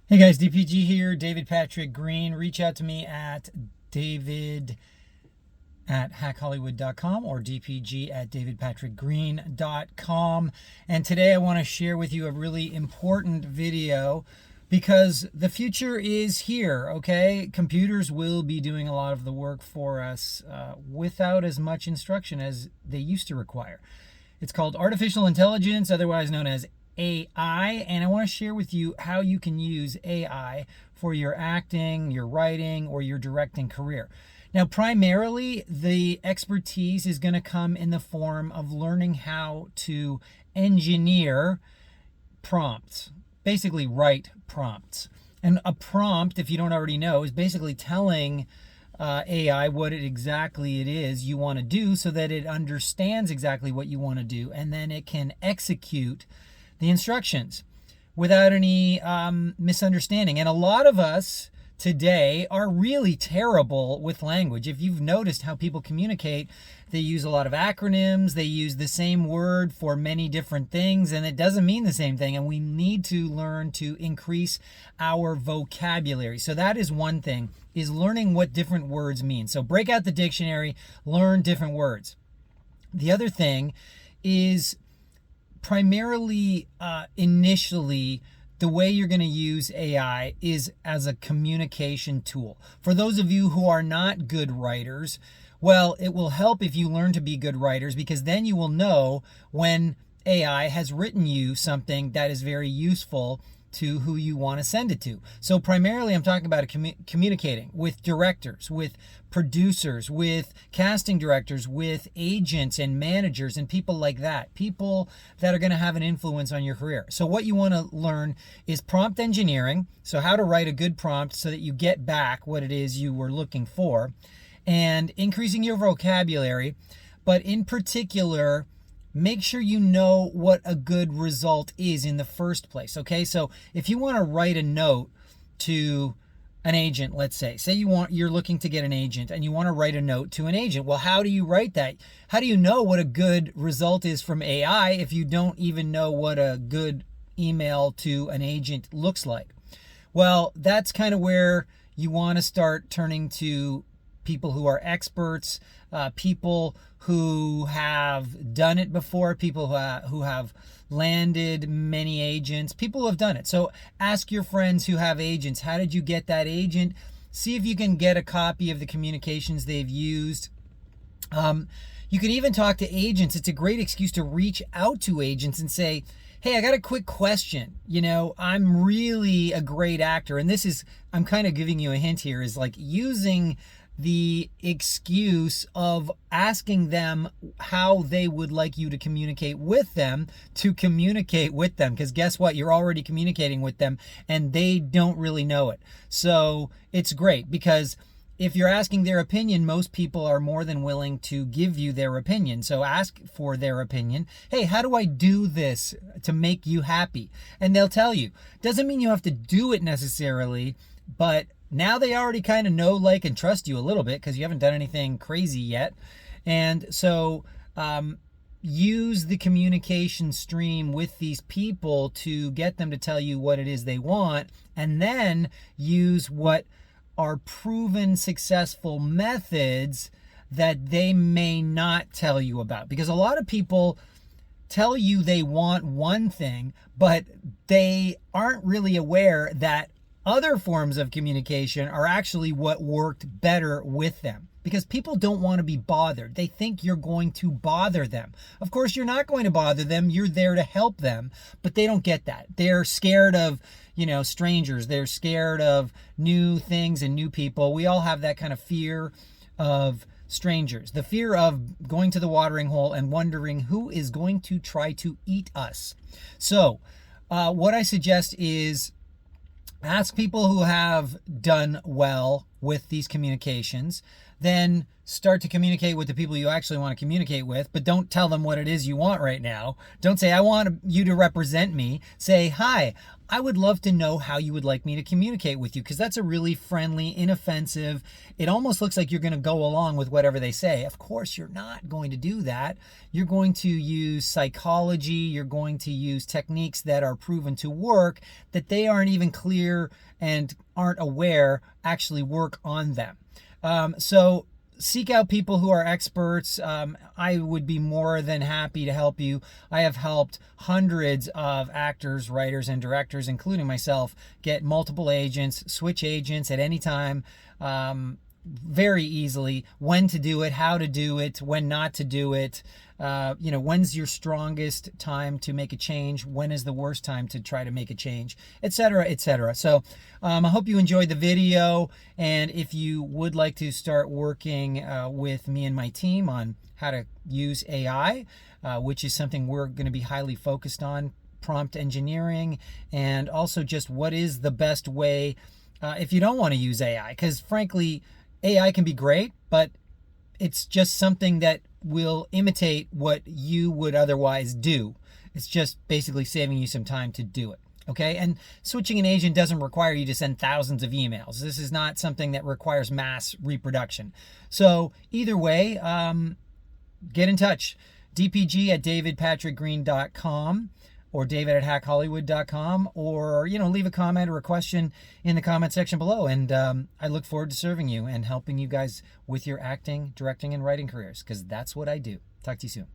Hey guys, DPG here, David Patrick Green. Reach out to me at david@hackhollywood.com or dpg@davidpatrickgreen.com. And today I want to share with you a really important video because the future is here, okay? Computers will be doing a lot of the work for us without as much instruction as they used to require. It's called artificial intelligence, otherwise known as AI, and I want to share with you how you can use AI for your acting, your writing, or your directing career. Now, primarily, the expertise is going to come in the form of learning how to engineer prompts, basically write prompts. And a prompt, if you don't already know, is basically telling AI what exactly it is you want to do so that it understands exactly what you want to do, and then it can execute the instructions without any misunderstanding. And a lot of us today are really terrible with language. If you've noticed how people communicate, they use a lot of acronyms, they use the same word for many different things, and it doesn't mean the same thing. And we need to learn to increase our vocabulary. So that is one thing, is learning what different words mean. So break out the dictionary, learn different words. The other thing is primarily, initially, the way you're going to use AI is as a communication tool. For those of you who are not good writers, well, it will help if you learn to be good writers, because then you will know when AI has written you something that is very useful to who you want to send it to. So primarily I'm talking about communicating with directors, with producers, with casting directors, with agents and managers and people like that, people that are going to have an influence on your career. So what you want to learn is prompt engineering, so how to write a good prompt so that you get back what it is you were looking for, and increasing your vocabulary, but in particular, make sure you know what a good result is in the first place, okay? So if you want to write a note to an agent, let's say you're looking to get an agent and you want to write a note to an agent. Well, how do you write that? How do you know what a good result is from AI if you don't even know what a good email to an agent looks like? Well, that's kind of where you want to start turning to people who are experts, people who have done it before, people who have landed many agents, people who have done it. So ask your friends who have agents, how did you get that agent? See if you can get a copy of the communications they've used. You can even talk to agents. It's a great excuse to reach out to agents and say, hey, I got a quick question. You know, I'm really a great actor. And I'm kind of giving you a hint here, is like using the excuse of asking them how they would like you to communicate with them, because guess what, you're already communicating with them and they don't really know it. So it's great, because if you're asking their opinion, most people are more than willing to give you their opinion. So ask for their opinion. Hey, how do I do this to make you happy? And they'll tell you. Doesn't mean you have to do it necessarily, but now they already kind of know, like, and trust you a little bit because you haven't done anything crazy yet. And so use the communication stream with these people to get them to tell you what it is they want, and then use what are proven successful methods that they may not tell you about. Because a lot of people tell you they want one thing, but they aren't really aware that other forms of communication are actually what worked better with them, because people don't want to be bothered. They think you're going to bother them. Of course, you're not going to bother them. You're there to help them, but they don't get that. They're scared of, strangers. They're scared of new things and new people. We all have that kind of fear of strangers, the fear of going to the watering hole and wondering who is going to try to eat us. So what I suggest is ask people who have done well with these communications. then start to communicate with the people you actually want to communicate with, but don't tell them what it is you want right now. Don't say, I want you to represent me. Say, hi, I would love to know how you would like me to communicate with you, because that's a really friendly, inoffensive, it almost looks like you're going to go along with whatever they say. Of course, you're not going to do that. You're going to use psychology. You're going to use techniques that are proven to work, that they aren't even clear and aren't aware actually work on them. So seek out people who are experts. I would be more than happy to help you. I have helped hundreds of actors, writers, and directors, including myself, get multiple agents, switch agents at any time, very easily, when to do it, how to do it, when not to do it. When's your strongest time to make a change? When is the worst time to try to make a change, etc., etc. So I hope you enjoyed the video. And if you would like to start working with me and my team on how to use AI, which is something we're going to be highly focused on, prompt engineering, and also just what is the best way if you don't want to use AI. Because frankly, AI can be great, but it's just something that will imitate what you would otherwise do. It's just basically saving you some time to do it. Okay? And switching an agent doesn't require you to send thousands of emails. This is not something that requires mass reproduction. So either way, get in touch. dpg@davidpatrickgreen.com or david@hackhollywood.com, or, leave a comment or a question in the comment section below. And I look forward to serving you and helping you guys with your acting, directing, and writing careers, because that's what I do. Talk to you soon.